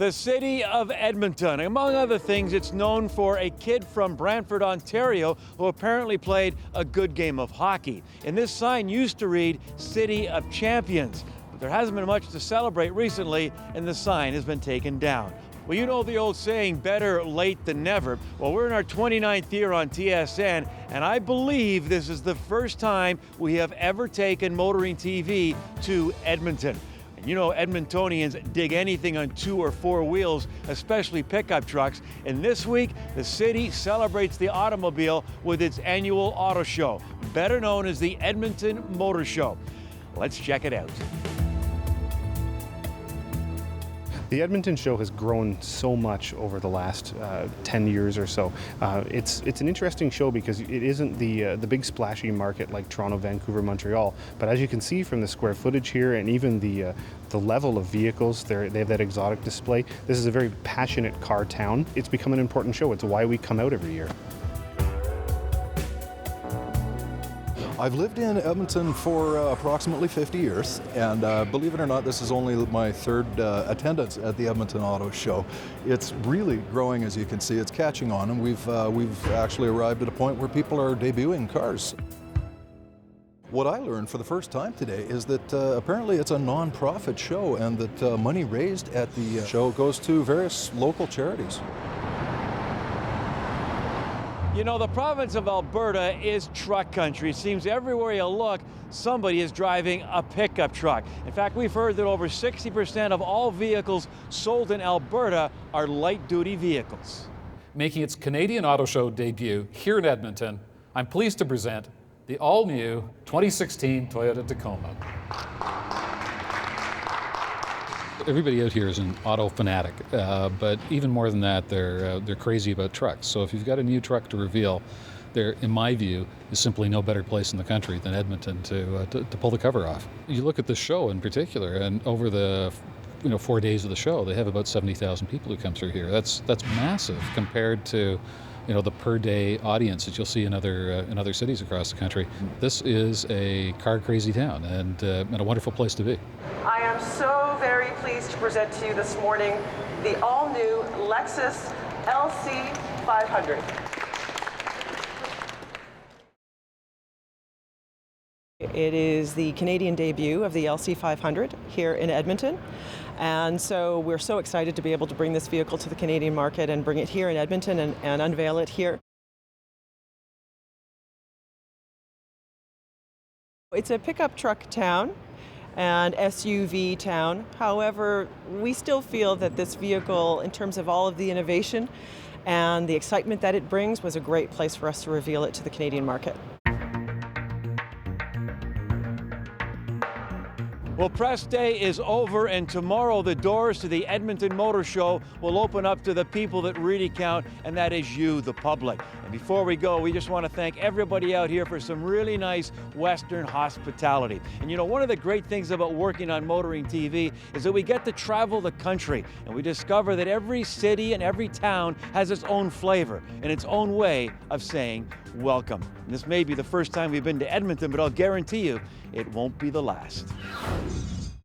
The city of Edmonton. Among other things, it's known for a kid from Brantford, Ontario, who apparently played a good game of hockey. And this sign used to read City of Champions. But there hasn't been much to celebrate recently, and the sign has been taken down. Well, you know the old saying, better late than never. Well, we're in our 29th year on TSN, and I believe this is the first time we have ever taken motoring TV to Edmonton. You know, Edmontonians dig anything on 2 or 4 wheels, especially pickup trucks. And this week, the city celebrates the automobile with its annual auto show, better known as the Edmonton Motor Show. Let's check it out. The Edmonton show has grown so much over the last 10 years or so. It's an interesting show because it isn't the big splashy market like Toronto, Vancouver, Montreal. But as you can see from the square footage here and even the level of vehicles, they have that exotic display. This is a very passionate car town. It's become an important show. It's why we come out every year. I've lived in Edmonton for approximately 50 years, and believe it or not, this is only my third attendance at the Edmonton Auto Show. It's really growing, as you can see. It's catching on, and we've actually arrived at a point where people are debuting cars. What I learned for the first time today is that apparently it's a non-profit show, and that money raised at the show goes to various local charities. You know, the province of Alberta is truck country. It seems everywhere you look, somebody is driving a pickup truck. In fact, we've heard that over 60% of all vehicles sold in Alberta are light-duty vehicles. Making its Canadian Auto Show debut here in Edmonton, I'm pleased to present the all-new 2016 Toyota Tacoma. Everybody out here is an auto fanatic, but even more than that, they're crazy about trucks. So if you've got a new truck to reveal, there, in my view, is simply no better place in the country than Edmonton to pull the cover off. You look at the show in particular, and over the 4 days of the show, they have about 70,000 people who come through here. That's massive compared to the per day audience that you'll see in other cities across the country. This is a car crazy town and a wonderful place to be. I am so very pleased to present to you this morning the all-new Lexus LC 500. It is the Canadian debut of the LC 500 here in Edmonton. And so we're so excited to be able to bring this vehicle to the Canadian market and bring it here in Edmonton and unveil it here. It's a pickup truck town and SUV town. However, we still feel that this vehicle, in terms of all of the innovation and the excitement that it brings, was a great place for us to reveal it to the Canadian market. Well, press day is over, and tomorrow the doors to the Edmonton Motor Show will open up to the people that really count, and that is you, the public. And before we go, we just want to thank everybody out here for some really nice Western hospitality. And you know, one of the great things about working on motoring TV is that we get to travel the country, and we discover that every city and every town has its own flavor and its own way of saying welcome. And this may be the first time we've been to Edmonton, but I'll guarantee you it won't be the last.